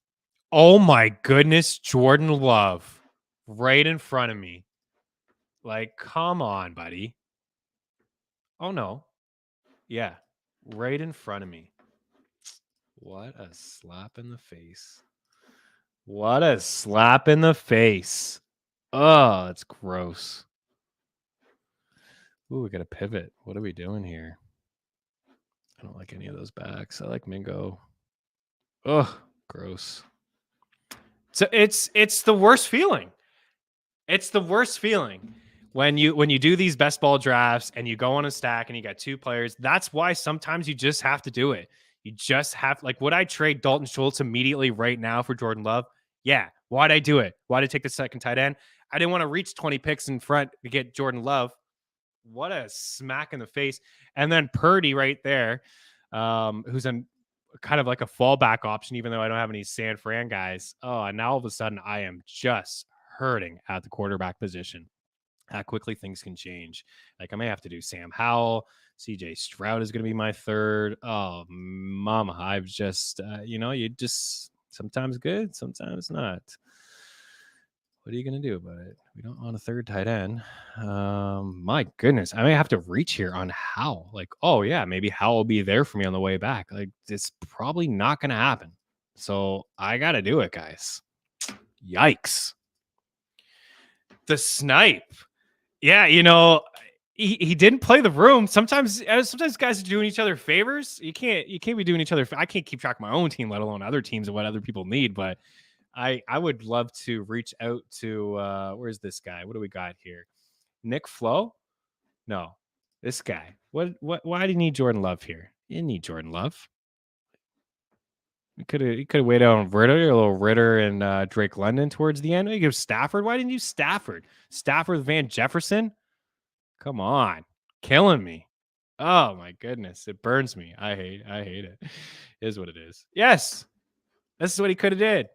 Oh my goodness, Jordan Love right in front of me. Like, come on, buddy. Oh no. Yeah, right in front of me. What a slap in the face. What a slap in the face. Oh, that's gross. Ooh, we got a pivot. What are we doing here? I don't like any of those backs. I like Mingo. Ugh, gross. So it's the worst feeling. It's the worst feeling when you do these best ball drafts and you go on a stack and you got 2 players. That's why sometimes you just have to do it. You just have, like, would I trade Dalton Schultz immediately right now for Jordan Love? Yeah. Why'd I do it? Why'd I take the second tight end? I didn't want to reach 20 picks in front to get Jordan Love. What a smack in the face. And then Purdy right there, who's a kind of like a fallback option, even though I don't have any San Fran guys. Oh, and now all of a sudden I am just hurting at the quarterback position. How quickly things can change. Like, I may have to do Sam Howell. CJ Stroud is going to be my third. Oh, mama. I've just, you just sometimes good, sometimes not. What are you going to do about it? We don't want a third tight end. My goodness. I may have to reach here on Howell. Like, oh, yeah, maybe Howell will be there for me on the way back. Like, it's probably not going to happen. So I got to do it, guys. Yikes. The snipe. Yeah, he didn't play the room. Sometimes guys are doing each other favors. You can't be doing each other. I can't keep track of my own team, let alone other teams and what other people need. But I would love to reach out to where's this guy? What do we got here? Nick Flo? No, this guy. What? Why do you need Jordan Love here? You didn't need Jordan Love. You could have waited on Ritter, a little Ritter and Drake London towards the end. You give Stafford. Why didn't you Stafford? Stafford, Van Jefferson. Come on, killing me. Oh my goodness, it burns me. I hate it. It is what it is. Yes, this is what he could have did.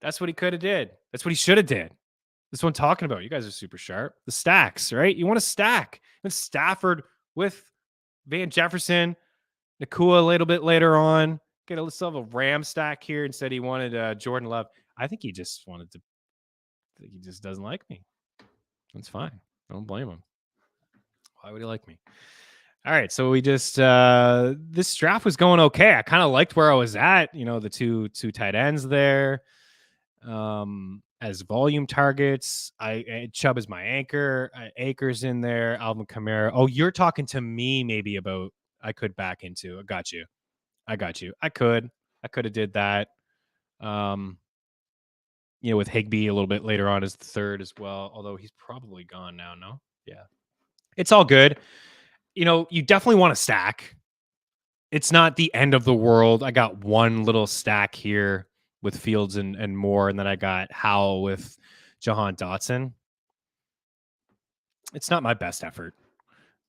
That's what he could have did. That's what he should have did. That's what I'm talking about. You guys are super sharp. The stacks, right? You want to stack. And Stafford with Van Jefferson, Nakua a little bit later on. Get a still have a Ram stack here. Instead, he wanted Jordan Love. I think he just wanted to. I think he just doesn't like me. That's fine. I don't blame him. Why would he like me? All right, so we just this draft was going okay. I kind of liked where I was at. The two tight ends there as volume targets. Chubb is my anchor. Akers in there. Alvin Kamara. Oh, you're talking to me maybe about I could back into. I got you. I could have did that. With Higbee a little bit later on as the third as well. Although he's probably gone now. No, yeah, it's all good. You definitely want to stack. It's not the end of the world. I got one little stack here with Fields and Moore, and then I got Howell with Jahan Dotson. It's not my best effort.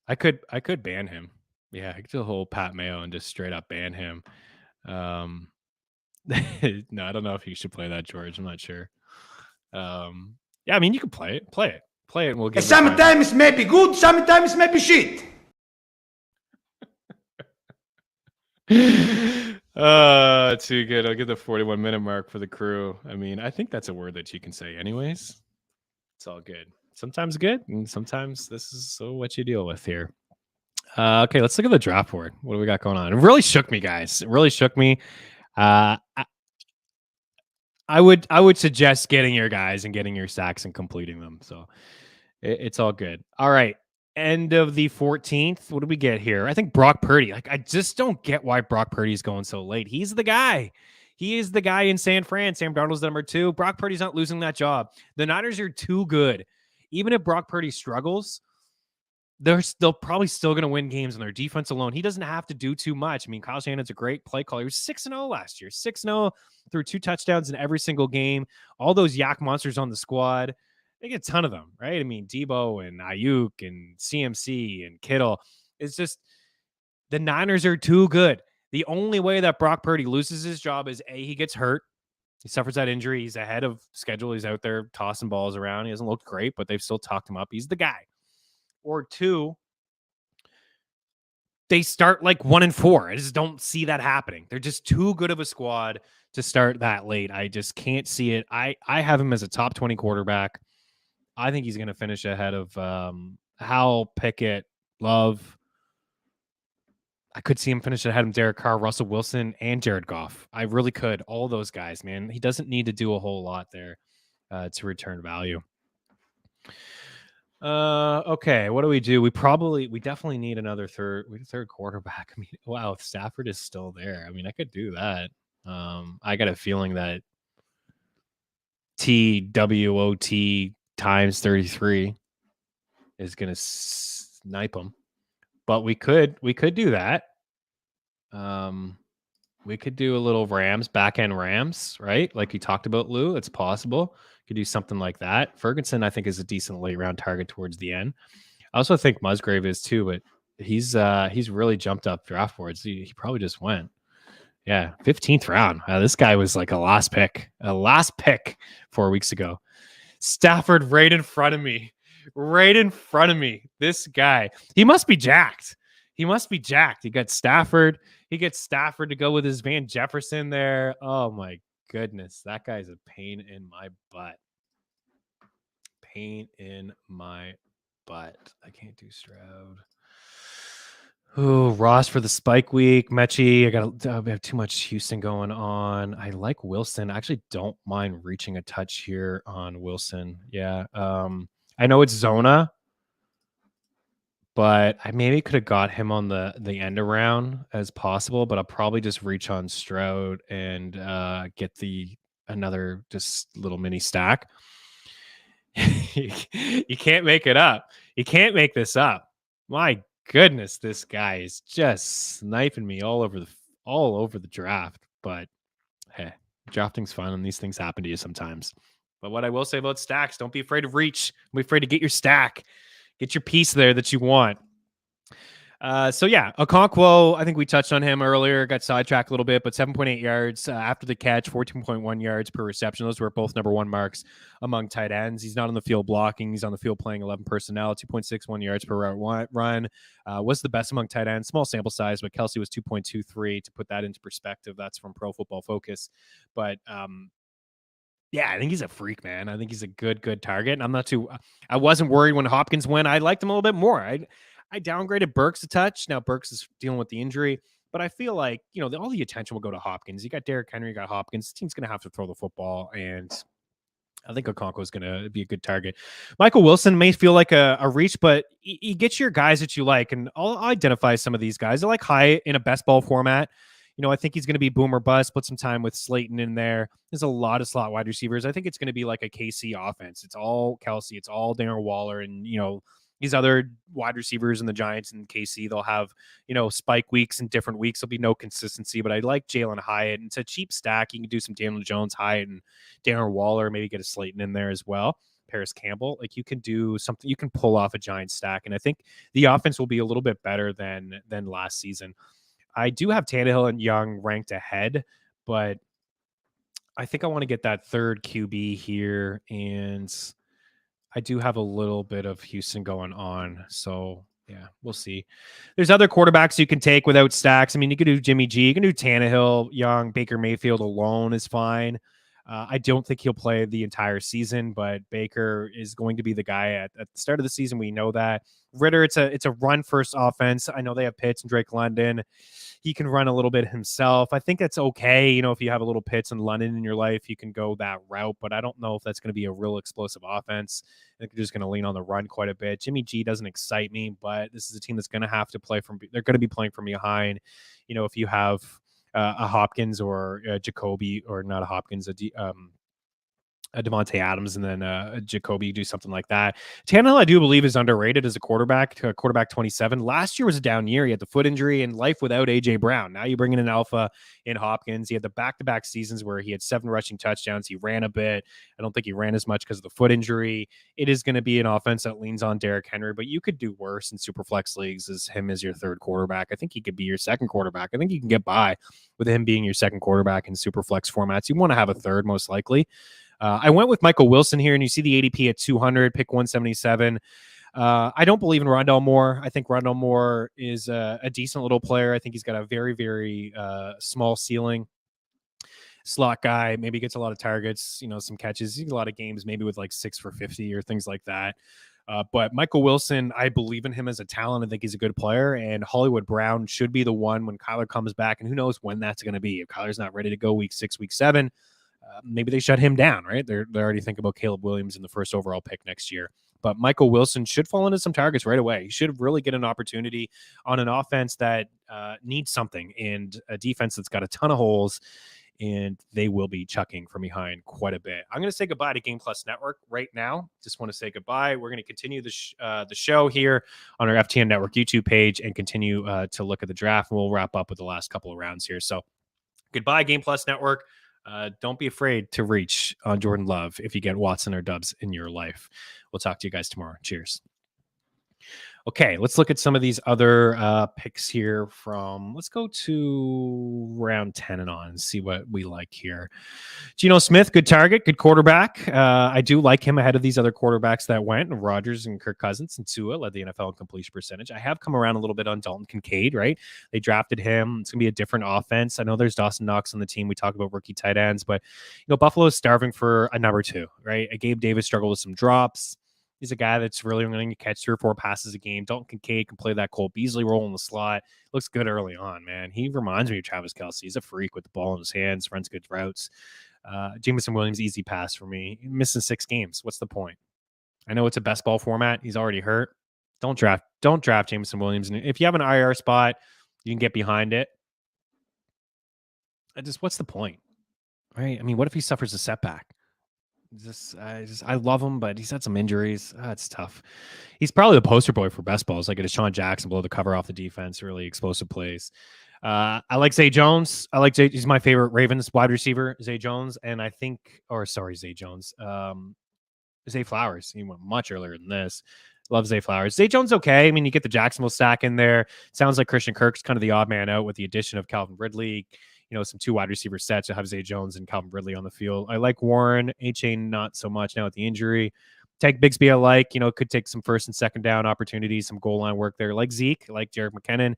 I could ban him. Yeah, I could do a whole Pat Mayo and just straight up ban him. No, I don't know if you should play that, George. I'm not sure. Yeah, I mean, you can play it. Play it, and we'll get. Sometimes it may be good, sometimes it may be shit. Too good. I'll get the 41-minute mark for the crew. I mean, I think that's a word that you can say anyways. It's all good. Sometimes good, and sometimes this is what you deal with here. Okay, let's look at the draft board. What do we got going on? It really shook me, guys. It really shook me. I would suggest getting your guys and getting your stacks and completing them. So it's all good. All right. end of the 14th. What do we get here? I think Brock Purdy. Like, I just don't get why Brock Purdy is going so late. He's the guy. He is the guy in San Fran. Sam Darnold's number 2. Brock Purdy's not losing that job. The Niners are too good. Even if Brock Purdy struggles, they'll probably still going to win games on their defense alone. He doesn't have to do too much. I mean, Kyle Shanahan's a great play caller. He was 6-0 last year. 6-0 threw 2 touchdowns in every single game. All those yak monsters on the squad. They get a ton of them, right? I mean, Debo and Ayuk and CMC and Kittle. It's just the Niners are too good. The only way that Brock Purdy loses his job is A, he gets hurt. He suffers that injury. He's ahead of schedule. He's out there tossing balls around. He hasn't looked great, but they've still talked him up. He's the guy. Or 2, they start like 1-4. I just don't see that happening. They're just too good of a squad to start that late. I just can't see it. I have him as a top 20 quarterback. I think he's going to finish ahead of Howell, Pickett, Love. I could see him finish ahead of Derek Carr, Russell Wilson, and Jared Goff. I really could. All those guys, man. He doesn't need to do a whole lot there to return value. Okay, what do we do? We definitely need another third quarterback. I mean, wow, if Stafford is still there, I mean, I could do that. I got a feeling that TWOT times 33 is going to snipe him. But we could do that. We could do a little back end Rams, right? Like you talked about, Lou. It's possible. Could do something like that. Ferguson, I think, is a decent late round target towards the end. I also think Musgrave is too, but he's really jumped up draft boards. He probably just went. Yeah, 15th round. This guy was like a last pick 4 weeks ago. Stafford right in front of me. This guy. He must be jacked. He got Stafford. He gets Stafford to go with his Van Jefferson there. Oh my goodness. That guy's a pain in my butt. I can't do Stroud. Oh, Ross for the spike week. Mechie, I have too much Houston going on. I like Wilson. I actually don't mind reaching a touch here on Wilson. Yeah. I know it's Zona, but I maybe could have got him on the end around as possible, but I'll probably just reach on Stroud and get another just little mini stack. You can't make it up. You can't make this up. My goodness, this guy is just sniping me all over the draft. But hey, drafting's fun and these things happen to you sometimes. But what I will say about stacks, don't be afraid to reach. Don't be afraid to get your stack. Get your piece there that you want. So yeah, Okonkwo, I think we touched on him earlier, got sidetracked a little bit, but 7.8 yards after the catch, 14.1 yards per reception. Those were both number 1 marks among tight ends. He's not on the field blocking. He's on the field playing 11 personnel, 2.61 yards per route run. Was the best among tight ends. Small sample size, but Kelsey was 2.23. To put that into perspective, that's from Pro Football Focus. But yeah, I think he's a freak, man. I think he's a good target. And I wasn't worried when Hopkins went. I liked him a little bit more. I downgraded Burks a touch. Now Burks is dealing with the injury, but I feel like, all the attention will go to Hopkins. You got Derrick Henry, you got Hopkins. The team's going to have to throw the football, and I think Okonkwo is going to be a good target. Michael Wilson may feel like a reach, but you get your guys that you like, and I'll identify some of these guys. I like Hyatt in a best ball format. I think he's going to be boom or bust. Put some time with Slayton in there. There's a lot of slot wide receivers. I think it's going to be like a KC offense. It's all Kelsey. It's all Darren Waller, and these other wide receivers in the Giants and KC, they'll have, spike weeks and different weeks. There'll be no consistency, but I like Jalen Hyatt. And it's a cheap stack. You can do some Daniel Jones, Hyatt, and Darren Waller, maybe get a Slayton in there as well. Paris Campbell. Like, you can do something. You can pull off a Giant stack. And I think the offense will be a little bit better than last season. I do have Tannehill and Young ranked ahead, but I think I want to get that third QB here, and I do have a little bit of Houston going on. So, yeah, we'll see. There's other quarterbacks you can take without stacks. I mean, you could do Jimmy G. You can do Tannehill, Young, Baker Mayfield alone is fine. I don't think he'll play the entire season, but Baker is going to be the guy at the start of the season. We know that. Ritter, it's a run first offense. I know they have Pitts and Drake London. He can run a little bit himself. I think that's okay. You know, if you have a little Pitts and London in your life, you can go that route, but I don't know if that's going to be a real explosive offense. I think they're just going to lean on the run quite a bit. Jimmy G doesn't excite me, but this is a team that's going to have to play from, they're going to be playing from behind. You know, if you have a Hopkins or a Jacoby, or not a Hopkins, a Devontae Adams and then Jacoby, do something like that. Tannehill, I do believe, is underrated as a quarterback. Quarterback 27. Last year was a down year. He had the foot injury and life without A.J. Brown. Now you bring in an alpha in Hopkins. He had the back-to-back seasons where he had 7 rushing touchdowns. He ran a bit. I don't think he ran as much because of the foot injury. It is going to be an offense that leans on Derrick Henry, but you could do worse in Superflex leagues as him as your third quarterback. I think he could be your second quarterback. I think you can get by with him being your second quarterback in Superflex formats. You want to have a third, most likely. I went with Michael Wilson here, and you see the ADP at 200, pick 177. I don't believe in Rondell Moore. I think Rondell Moore is a decent little player. I think he's got a very, very small ceiling. Slot guy, maybe gets a lot of targets, you know, some catches, a lot of games, maybe with like 6 for 50 or things like that. But Michael Wilson, I believe in him as a talent. I think he's a good player, and Hollywood Brown should be the one when Kyler comes back, and who knows when that's going to be. If Kyler's not ready to go week 6, week 7, maybe they shut him down, right? They're already thinking about Caleb Williams in the first overall pick next year. But Michael Wilson should fall into some targets right away. He should really get an opportunity on an offense that needs something, and a defense that's got a ton of holes, and they will be chucking from behind quite a bit. I'm going to say goodbye to Game Plus Network right now. Just want to say goodbye. We're going to continue the show here on our FTN Network YouTube page and continue to look at the draft. We'll wrap up with the last couple of rounds here. So goodbye, Game Plus Network. Don't be afraid to reach on Jordan Love if you get Watson or Dubs in your life. We'll talk to you guys tomorrow. Cheers. Okay, let's look at some of these other picks here let's go to round 10 and on and see what we like here. Geno Smith, good target, good quarterback. I do like him ahead of these other quarterbacks that went. Rodgers and Kirk Cousins and Tua led the NFL in completion percentage. I have come around a little bit on Dalton Kincaid, right? They drafted him. It's going to be a different offense. I know there's Dawson Knox on the team. We talk about rookie tight ends, but Buffalo is starving for a number 2, right? Gabe Davis struggled with some drops. He's a guy that's really going to catch 3 or 4 passes a game. Dalton Kincaid can play that Cole Beasley role in the slot. Looks good early on, man. He reminds me of Travis Kelce. He's a freak with the ball in his hands, runs good routes. Jameson Williams, easy pass for me. Missing 6 games. What's the point? I know it's a best ball format. He's already hurt. Don't draft Jameson Williams. And if you have an IR spot, you can get behind it. What's the point? Right? I mean, what if he suffers a setback? I love him, but he's had some injuries. It's tough. He's probably the poster boy for best balls, like a Deshaun Jackson, blow the cover off the defense, really explosive plays. I like Zay Jones. He's my favorite Ravens wide receiver, Zay Jones. And Zay Jones. Zay Flowers. He went much earlier than this. Love Zay Flowers. Zay Jones, okay. I mean, you get the Jacksonville stack in there. Sounds like Christian Kirk's kind of the odd man out with the addition of Calvin Ridley. Some 2 wide receiver sets. You'll have Zay Jones and Calvin Ridley on the field. I like Warren. A-Chain, not so much now with the injury. Tag Bigsby, I like. Could take some first and second down opportunities, some goal line work there. Like Zeke, like Jerick McKinnon.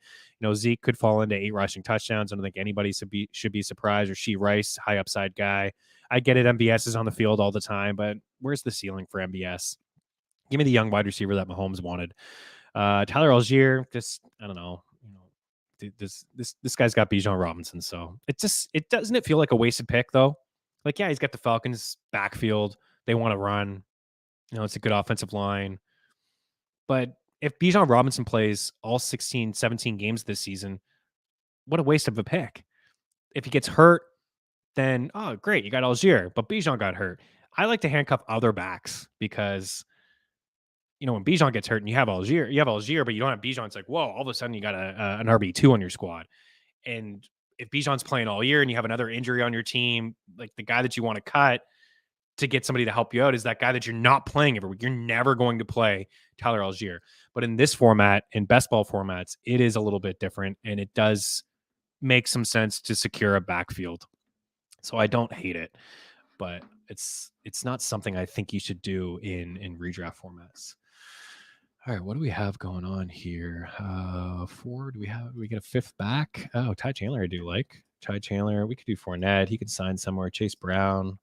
Zeke could fall into 8 rushing touchdowns. I don't think anybody should be surprised. Or Shee Rice, high upside guy. I get it. MBS is on the field all the time, but where's the ceiling for MBS? Give me the young wide receiver that Mahomes wanted. Tyler Algier, I don't know. This guy's got Bijan Robinson, so it doesn't feel like a wasted pick though. Like, yeah, he's got the Falcons backfield. They want to run. It's a good offensive line. But if Bijan Robinson plays all 16, 17 games this season, what a waste of a pick. If he gets hurt, then great, you got Algier, but Bijan got hurt. I like to handcuff other backs because when Bijan gets hurt and you have Algier, but you don't have Bijan. It's like, whoa, all of a sudden you got an RB2 on your squad. And if Bijan's playing all year and you have another injury on your team, like the guy that you want to cut to get somebody to help you out is that guy that you're not playing every week. You're never going to play Tyler Algier. But in this format, in best ball formats, it is a little bit different, and it does make some sense to secure a backfield. So I don't hate it, but it's not something I think you should do in redraft formats. All right, what do we have going on here? 4, we get a 5th back? Oh, Ty Chandler I do like. Ty Chandler, we could do Fournette. He could sign somewhere. Chase Brown.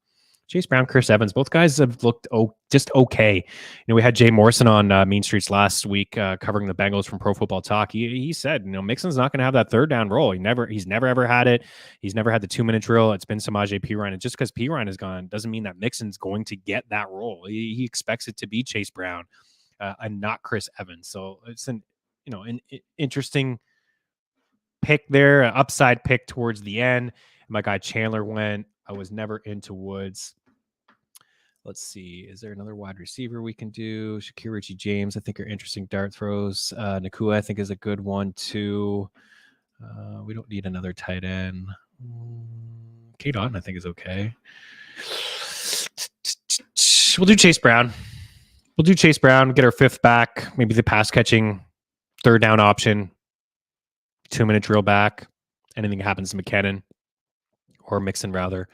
Chase Brown, Chris Evans, both guys have looked just okay. We had Jay Morrison on Mean Streets last week covering the Bengals from Pro Football Talk. He said, Mixon's not going to have that third down role. He's never ever had it. He's never had the 2-minute drill. It's been Samaje Perine, and just because Perine is gone doesn't mean that Mixon's going to get that role. He expects it to be Chase Brown and not Chris Evans. So it's an interesting pick there, upside pick towards the end. My guy Chandler went. I was never into Woods. Let's see. Is there another wide receiver we can do? Shakir Richie James, I think, are interesting dart throws. Nakua, I think, is a good one, too. We don't need another tight end. Kate Otten, I think, is okay. We'll do Chase Brown. Get our fifth back. Maybe the pass catching third down option. 2-minute drill back. Anything happens to McKinnon or Mixon, rather.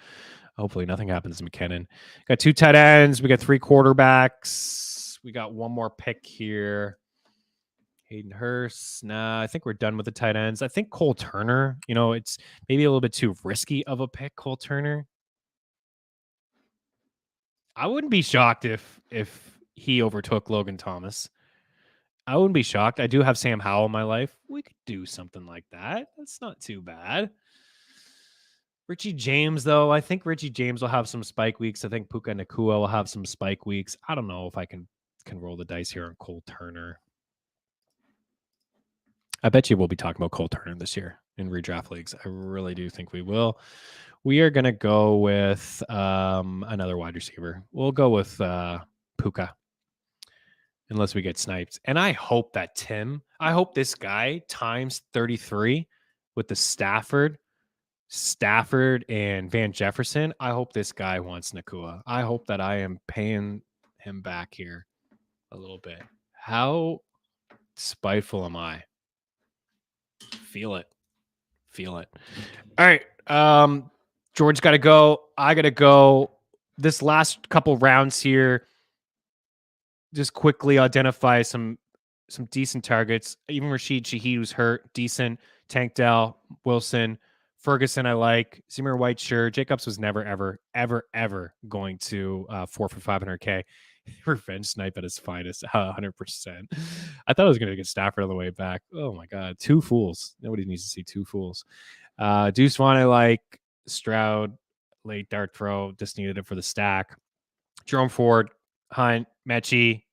Hopefully nothing happens to McKinnon. Got 2 tight ends. We got 3 quarterbacks. We got one more pick here. Hayden Hurst. Nah, I think we're done with the tight ends. I think Cole Turner, it's maybe a little bit too risky of a pick, Cole Turner. I wouldn't be shocked if he overtook Logan Thomas. I wouldn't be shocked. I do have Sam Howell in my life. We could do something like that. That's not too bad. Richie James, though, I think Richie James will have some spike weeks. I think Puka Nacua will have some spike weeks. I don't know if I can roll the dice here on Cole Turner. I bet you we'll be talking about Cole Turner this year in redraft leagues. I really do think we will. We are going to go with another wide receiver. We'll go with Puka. Unless we get sniped. And I hope that this guy times 33 with the Stafford and Van Jefferson. I hope this guy wants Nakua. I hope that I am paying him back here a little bit. How spiteful am I? Feel it. All right. George got to go. I got to go. This last couple rounds here, just quickly identify some decent targets. Even Rashid Shaheed, who's hurt, decent. Tank Dell, Wilson, Ferguson, I like. Zamir White, sure. Jacobs was never, ever going to 4 for $500K. Revenge snipe at his finest, 100%. I thought I was going to get Stafford on the way back. Oh my God, 2 fools. Nobody needs to see 2 fools. Deuce Vaughn, I like. Stroud, late dart throw, just needed it for the stack. Jerome Ford, Hunt, Mechie.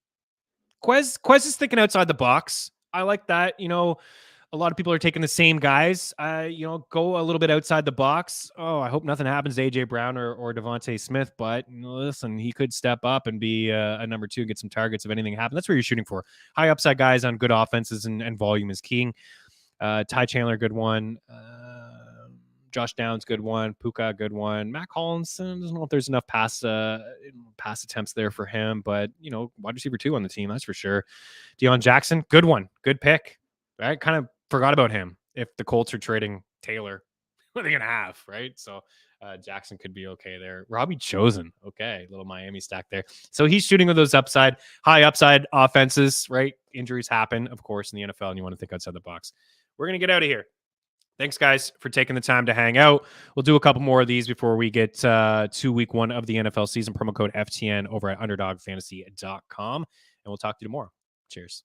Quez is thinking outside the box. I like that. A lot of people are taking the same guys. Go a little bit outside the box. Oh, I hope nothing happens to AJ Brown or Devontae Smith. But listen, he could step up and be a number 2 and get some targets if anything happens. That's what you're shooting for. High upside guys on good offenses and volume is king. Ty Chandler, good one. Josh Downs, good one. Puka, good one. Matt Collins, doesn't know if there's enough pass attempts there for him, but wide receiver 2 on the team, that's for sure. Deion Jackson, good one, good pick. I kind of forgot about him. If the Colts are trading Taylor, what are they gonna have, right? So Jackson could be okay there. Robbie Chosen, okay, little Miami stack there. So he's shooting with those high upside offenses, right? Injuries happen, of course, in the NFL, and you want to think outside the box. We're gonna get out of here. Thanks, guys, for taking the time to hang out. We'll do a couple more of these before we get to week 1 of the NFL season. Promo code FTN over at underdogfantasy.com. And we'll talk to you tomorrow. Cheers.